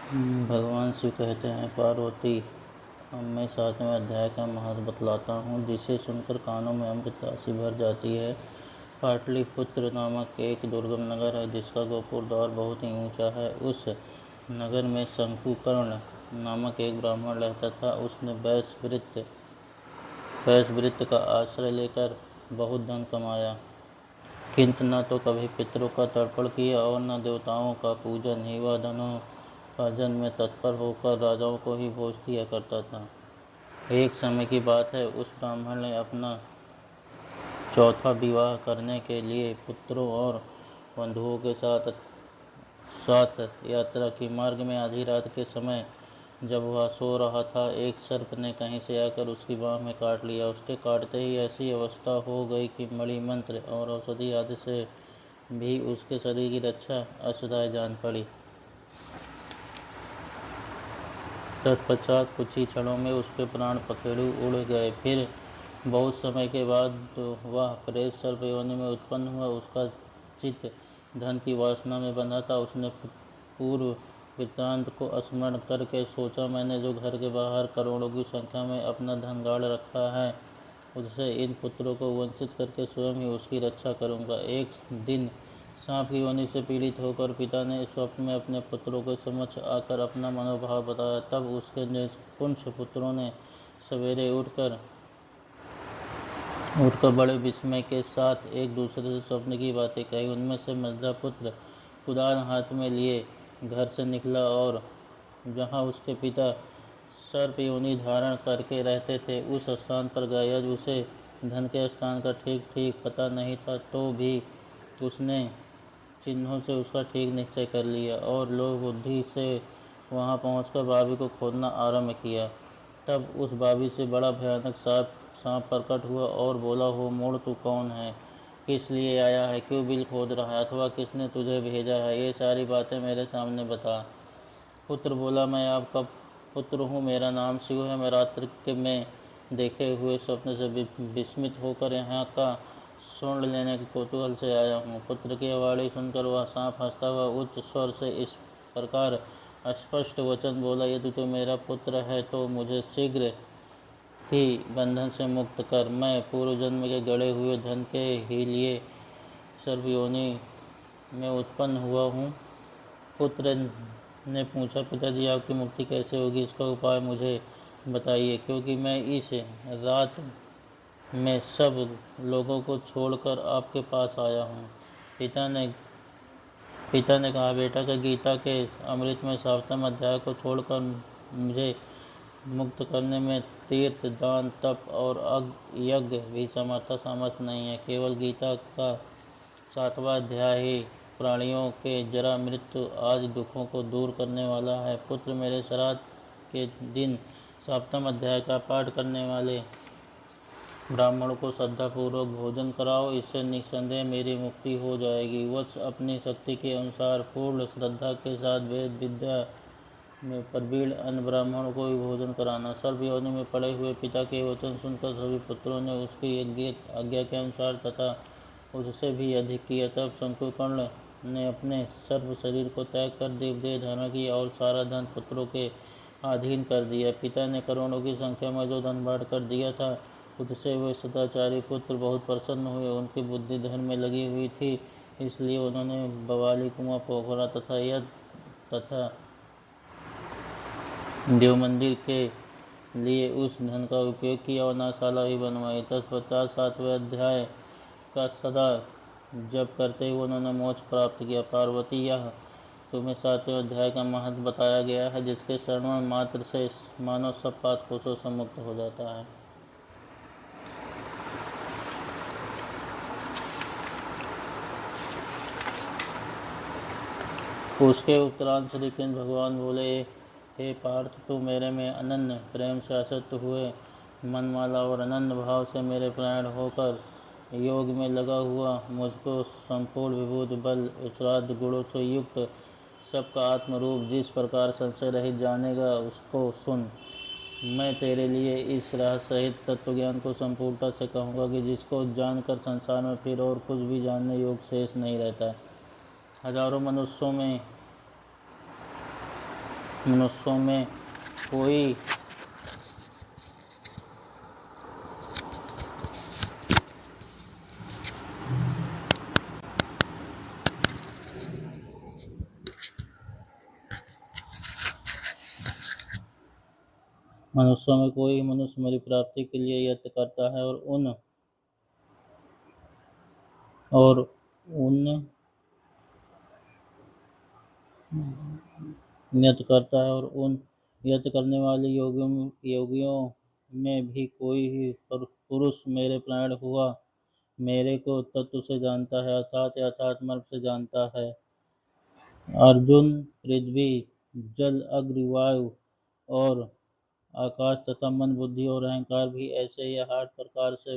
भगवान शिव कहते हैं, पार्वती, अब मैं 7वें अध्याय का महत्व बतलाता हूँ, जिसे सुनकर कानों में अमृत राशि भर जाती है। पाटलिपुत्र नामक एक दुर्गम नगर है, जिसका गोपुर द्वार बहुत ही ऊंचा है। उस नगर में शंकुकर्ण नामक एक ब्राह्मण रहता था। उसने वैश्यवृत्ति का आश्रय लेकर बहुत धन कमाया, किंतु न तो कभी पितरों का तर्पण किया और न देवताओं का पूजन। युवा धनोपार्जन में तत्पर होकर राजाओं को ही भोज दिया करता था। एक समय की बात है, उस ब्राह्मण ने अपना चौथा विवाह करने के लिए पुत्रों और बंधुओं के साथ यात्रा की। मार्ग में आधी रात के समय जब वह सो रहा था, एक सर्प ने कहीं से आकर उसकी बाँह में काट लिया। उसके काटते ही ऐसी अवस्था हो गई कि मणि मंत्र और औषधि आदि से भी उसके शरीर की रक्षा असाध्य जान पड़ी। तत्पश्चात कुछ ही क्षणों में उसके प्राण पखेरु उड़ गए। फिर बहुत समय के बाद वह प्रेत सर्प योनि में उत्पन्न हुआ। उसका चित्त धन की वासना में बंधा था। उसने पूर्व वृत्तांत को स्मरण करके सोचा, मैंने जो घर के बाहर करोड़ों की संख्या में अपना धन गाड़ रखा है, उससे इन पुत्रों को वंचित करके स्वयं ही उसकी रक्षा करूंगा। एक दिन सांप की योनि से पीड़ित होकर पिता ने स्वप्न में अपने पुत्रों के समक्ष आकर अपना मनोभाव बताया। तब उसके निष्कुंठ पुत्रों ने सवेरे उठकर बड़े विस्मय के साथ एक दूसरे से स्वप्न की बातें कही। उनमें से मझला पुत्र कुदाल हाथ में लिए घर से निकला और जहाँ उसके पिता सर्प योनि धारण करके रहते थे, उस स्थान पर गया। उसे धन के स्थान का ठीक पता नहीं था, तो भी उसने चिन्हों से उसका ठीक निश्चय कर लिया और लोक बुद्धि से वहाँ पहुँचकर बावी को खोदना आरंभ किया। तब उस बावी से बड़ा भयानक सांप प्रकट हुआ और बोला, हो मूढ़, तू कौन है? किस लिए आया है? क्यों बिल खोद रहा है? अथवा किसने तुझे भेजा है? ये सारी बातें मेरे सामने बता। पुत्र बोला, मैं आपका पुत्र हूँ, मेरा नाम शिव है। मैं रात्रि में देखे हुए स्वप्न से विस्मित होकर यहाँ का स्वर्ण लेने के कौतूहल से आया हूँ। पुत्र की वाणी सुनकर वह सांप हंसता हुआ उच्च स्वर से इस प्रकार स्पष्ट वचन बोला, यदि तू मेरा पुत्र है तो मुझे शीघ्र ही बंधन से मुक्त कर। मैं पूर्व जन्म के गड़े हुए धन के ही लिए सर्प योनि में उत्पन्न हुआ हूँ। पुत्र ने पूछा, पिताजी, आपकी मुक्ति कैसे होगी? इसका उपाय मुझे बताइए, क्योंकि मैं इस रात में सब लोगों को छोड़कर आपके पास आया हूँ। पिता ने कहा, बेटा, का गीता के अमृत में 7वें अध्याय को छोड़कर मुझे मुक्त करने में तीर्थ, दान, तप और यज्ञ भी सामर्थ्य नहीं है। केवल गीता का 7वां अध्याय ही प्राणियों के जरा मृत्यु आदि दुखों को दूर करने वाला है। पुत्र, मेरे श्राद्ध के दिन 7वें अध्याय का पाठ करने वाले ब्राह्मणों को श्रद्धापूर्वक भोजन कराओ, इससे निस्संदेह मेरी मुक्ति हो जाएगी। वत्स, अपनी शक्ति के अनुसार पूर्ण श्रद्धा के साथ वेद विद्या में प्रवीण अन्य ब्राह्मणों को भी भोजन कराना। सर्प योनि में पड़े हुए पिता के वचन सुनकर सभी पुत्रों ने उसकी आज्ञा के अनुसार तथा उससे भी अधिक किया। तब शंकुकर्ण ने अपने सर्प शरीर को त्याग कर दिव्यदेह धारण किया और सारा धन पुत्रों के अधीन कर दिया। पिता ने करोड़ों की संख्या में जो धन बांट कर दिया था, उससे वे सदाचारी पुत्र बहुत प्रसन्न हुए। उनकी बुद्धि धर्म में लगी हुई थी, इसलिए उन्होंने बवाली, कुआं, पोखरा तथा देव मंदिर के लिए उस धन का उपयोग किया और नाशाला भी बनवाई। तत्पश्चात 7वें अध्याय का सदा जप करते हुए उन्होंने मोक्ष प्राप्त किया। पार्वती, यह तुम्हें 7वें अध्याय का महत्व बताया गया है, जिसके श्रवण मात्र से मानव सब पाप कोशों से मुक्त हो जाता है। उसके उपरांत श्री कृष्ण भगवान बोले, हे पार्थ, तू मेरे में अनन्य प्रेम से आसक्त हुए मनमाला और अनन्य भाव से मेरे प्राण होकर योग में लगा हुआ मुझको संपूर्ण विभूत बल उत्सराध गुणों से युक्त सबका आत्मरूप जिस प्रकार संशय रहित जानेगा, उसको सुन। मैं तेरे लिए इस रहस्य सहित तत्वज्ञान को संपूर्णता से कहूँगा कि जिसको जानकर संसार में फिर और कुछ भी जानने योग शेष नहीं रहता। हजारों मनुष्यों में मनुष्यों में कोई मनुष्य मेरी प्राप्ति के लिए यत्न करता है और उन यत्न करता है और उन यत्न करने वाले योगियों में भी कोई ही पुरुष मेरे प्राण हुआ मेरे को तत्व से जानता है, अर्थात यथार्थ मर्म से जानता है। अर्जुन, पृथ्वी, जल, अग्नि, वायु और आकाश तथा मन, बुद्धि और अहंकार भी ऐसे ही 8 प्रकार से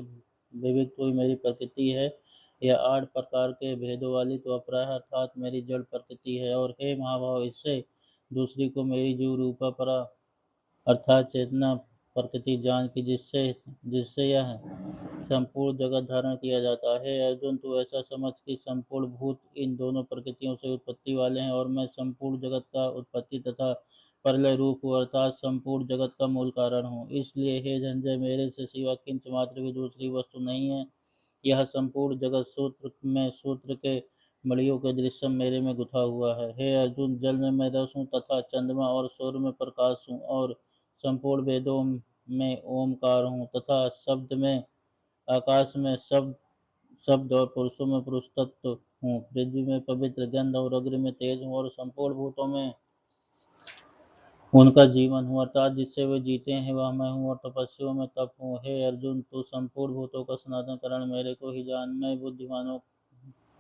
विविक्त हुई मेरी प्रकृति है। यह 8 प्रकार के भेदों वाली तो अपरा है, अर्थात मेरी जड़ प्रकृति है। और हे महाभाव, इससे दूसरी को मेरी जीव रूपा परा अर्थात चेतना प्रकृति जान की जिससे जिससे यह संपूर्ण जगत धारण किया जाता है। अर्जुन, तू ऐसा समझ कि संपूर्ण भूत इन दोनों प्रकृतियों से उत्पत्ति वाले हैं और मैं संपूर्ण जगत का उत्पत्ति तथा प्रलय रूप हूँ, अर्थात संपूर्ण जगत का मूल कारण हूँ। इसलिए हे धनंजय, मेरे से सिवा किंच मात्र भी दूसरी वस्तु नहीं है। यह संपूर्ण जगत सूत्र के मणियों के दृश्य मेरे में गुथा हुआ है। हे अर्जुन, जल में मैं रस हूँ तथा चंद्रमा और सूर्य में प्रकाश हूँ और संपूर्ण वेदों में ओमकार हूँ तथा शब्द में आकाश में शब्द और पुरुषों में पुरुष तत्व हूँ। पृथ्वी में पवित्र गंध और अग्नि में तेज हूँ और संपूर्ण भूतों में उनका जीवन हूँ, अर्थात जिससे वे जीते हैं वह मैं हूँ और तपस्वियों में तप हूँ। हे अर्जुन, तू संपूर्ण भूतों का सनातन कारण मेरे को ही जान। मैं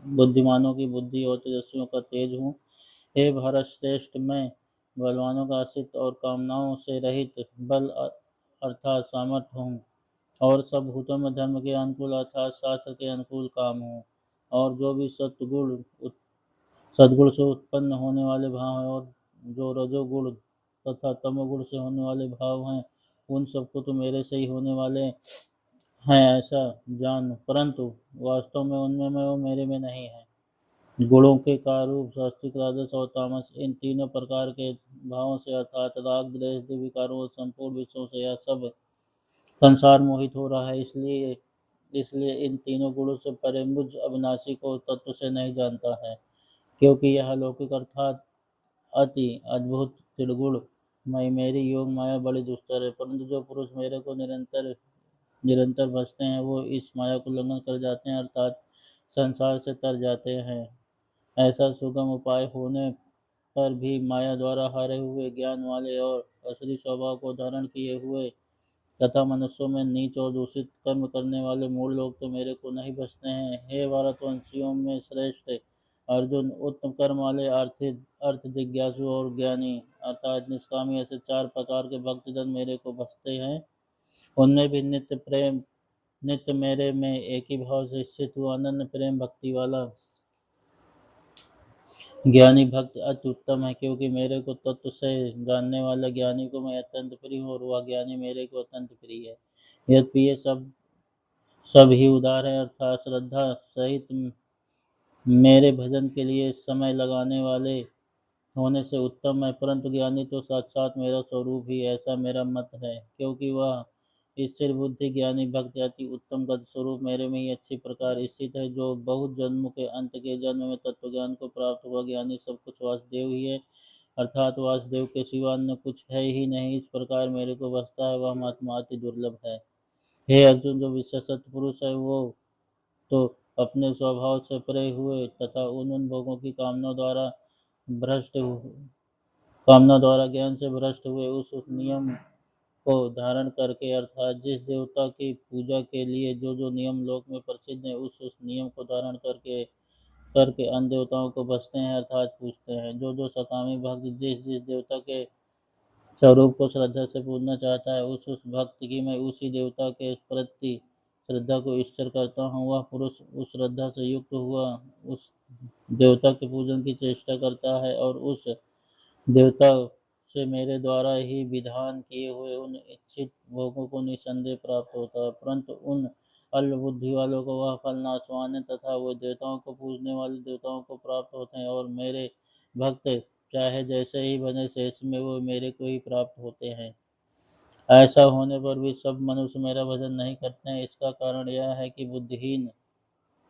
बुद्धिमानों की बुद्धि और तेजस्वियों का तेज हूँ। हे भारत श्रेष्ठ, मैं बलवानों का आश्रित और कामनाओं से रहित बल अर्थात सामर्थ्य हूँ और सब भूतों में धर्म के अनुकूल अर्थात शास्त्र के अनुकूल काम हूँ। और जो भी सद्गुण से उत्पन्न होने वाले भाव हैं और जो रजोगुण तथा तमोगुण से होने वाले भाव हैं उन सबको तो मेरे से ही होने वाले हैं ऐसा जान, परंतु वास्तव में उनमें मैं वो मेरे में नहीं है। गुणों के कारूप सात्विक, राजस और तामस, इन तीनों प्रकार के भावों से अर्थात राग, द्वेष, विकारों और संपूर्ण विषयों से यह सब संसार मोहित हो रहा है। इसलिए इन तीनों गुणों से परे मुझ अविनाशी को तत्व से नहीं जानता है, क्योंकि यह लौकिक अर्थात अति अद्भुत त्रिगुण मई मेरी योग माया बड़ी दुस्तर है। परंतु जो पुरुष मेरे को निरंतर निरंतर भजते हैं वो इस माया को उल्लंघन कर जाते हैं, अर्थात संसार से तर जाते हैं। ऐसा सुगम उपाय होने पर भी माया द्वारा हारे हुए ज्ञान वाले और असली स्वभाव को धारण किए हुए तथा मनुष्यों में नीच और दूषित कर्म करने वाले मूल लोग तो मेरे को नहीं बचते हैं। हे भारतवंशियों में श्रेष्ठ अर्जुन, उत्तम कर्म वाले अर्थ जिज्ञासु और ज्ञानी अर्थात निष्कामी ऐसे 4 प्रकार के भक्तजन मेरे को बसते हैं। उनमें भी नित्य मेरे में एक ही भाव से स्थित हुआ अनन्य प्रेम भक्ति वाला ज्ञानी भक्त अति उत्तम है, क्योंकि मेरे को तत्व से जानने वाला ज्ञानी को मैं अत्यंत प्रिय हूँ और वह ज्ञानी मेरे को अत्यंत प्रिय है। यद्यपि ये सब ही उदार है, अर्थात श्रद्धा सहित मेरे भजन के लिए समय लगाने वाले होने से उत्तम है, परंतु ज्ञानी तो साक्षात मेरा स्वरूप ही ऐसा मेरा मत है, क्योंकि वह स्थिर बुद्धि ज्ञानी भक्त अति उत्तम गत स्वरूप मेरे में ही अच्छी प्रकार स्थित है। जो बहुत जन्मों के अंत के जन्म में तत्व ज्ञान को प्राप्त हुआ ज्ञानी सब कुछ वासुदेव ही है, अर्थात वासुदेव के सिवा अन्य कुछ है ही नहीं। इस प्रकार मेरे को बसता है वह महात्मा अति दुर्लभ है। हे अर्जुन, जो विशेष पुरुष है वो तो अपने स्वभाव से परे हुए तथा उन भोगों की भ्रष्ट कामना द्वारा ज्ञान से भ्रष्ट हुए उस नियम को धारण करके अर्थात जिस देवता की पूजा के लिए जो जो नियम लोक में प्रसिद्ध है उस नियम को धारण करके करके अन्य देवताओं को बसते हैं अर्थात पूजते हैं। जो जो सकामी भक्त जिस जिस देवता के स्वरूप को श्रद्धा से पूजना चाहता है उस भक्त की मैं उसी देवता के प्रति श्रद्धा को स्थिर करता हूँ। वह पुरुष उस श्रद्धा से युक्त हुआ उस देवता के पूजन की चेष्टा करता है और उस देवता से मेरे द्वारा ही विधान किए हुए उन इच्छित भोगों को निसंदेह प्राप्त होता है, परंतु उन अल्प बुद्धि वालों को वह फल नाशवान है तथा वे देवताओं को पूजने वाले देवताओं को प्राप्त होते हैं और मेरे भक्त चाहे जैसे ही बने शेष में वो मेरे को ही प्राप्त होते हैं। ऐसा होने पर भी सब मनुष्य मेरा भजन नहीं करते हैं। इसका कारण यह है कि बुद्धिहीन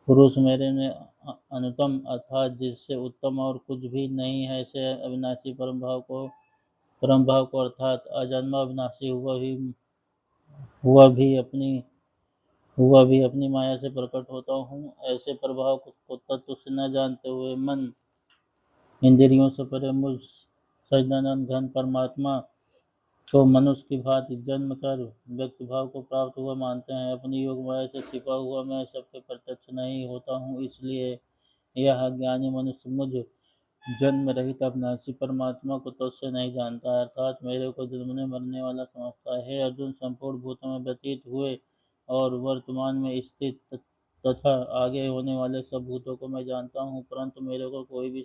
पुरुष मेरे में अनुत्तम अर्थात जिससे उत्तम और कुछ भी नहीं है ऐसे अविनाशी परम भाव को अर्थात अजन्मा अविनाशी हुआ भी अपनी माया से प्रकट होता हूँ। ऐसे प्रभाव को तत्व से न जानते हुए मन इंद्रियों से परे मुझ सच्चिदानंद घन परमात्मा को मनुष्य की भांति जन्म कर व्यक्ति भाव को प्राप्त हुआ मानते हैं। अपनी योग माया से छिपा हुआ मैं सबके प्रत्यक्ष नहीं होता हूँ, इसलिए यह अज्ञानी मनुष्य मुझ जन्म रहित अविनाशी परमात्मा को तुझसे नहीं जानता अर्थात मेरे को जन्मने मरने वाला समझता है। हे अर्जुन, संपूर्ण भूतों में व्यतीत हुए और वर्तमान में स्थित तथा आगे होने वाले सब भूतों को मैं जानता हूँ, परंतु मेरे को कोई भी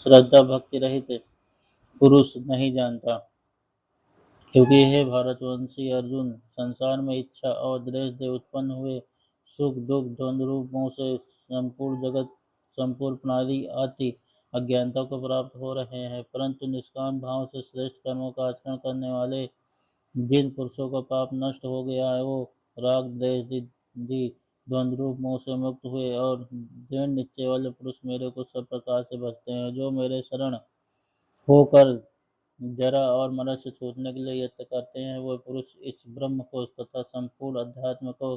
श्रद्धा भक्ति रहित पुरुष नहीं जानता। क्योंकि हे भारतवंशी अर्जुन, संसार में इच्छा और द्वेष से उत्पन्न हुए सुख दुख द्वंद्व रूपों से संपूर्ण प्राणी आदि अज्ञानता को प्राप्त हो रहे हैं, परंतु निष्काम भाव से श्रेष्ठ कर्मों का आचरण करने वाले जिन पुरुषों का पाप नष्ट हो गया है वो राग द्वेष द्वंद्व रूप मोह से मुक्त हुए और दृढ़ निश्चय वाले पुरुष मेरे को सब प्रकार से भजते हैं। जो मेरे शरण होकर जरा और मरण से छूटने के लिए यत्न करते हैं, वो पुरुष इस ब्रह्म को तथा संपूर्ण अध्यात्म को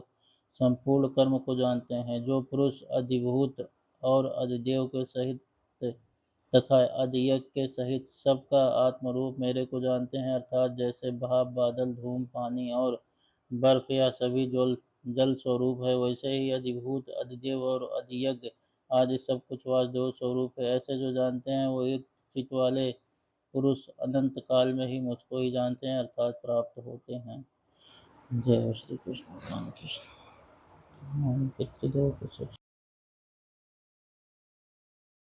संपूर्ण कर्म को जानते हैं। जो पुरुष अधिभूत और अधिदेव के सहित तथा अधियज्ञ के सहित सबका आत्म रूप मेरे को जानते हैं अर्थात जैसे भाप बादल धूम पानी और बर्फ या सभी जल स्वरूप है, वैसे ही अधिभूत अधिदेव और अधियज्ञ आदि सब कुछ वासुदेव स्वरूप है। ऐसे जो जानते हैं वो एक चित्त वाले पुरुष अनंत काल में ही मुझको ही जानते हैं अर्थात प्राप्त होते हैं। जय श्री कृष्ण भगवान की।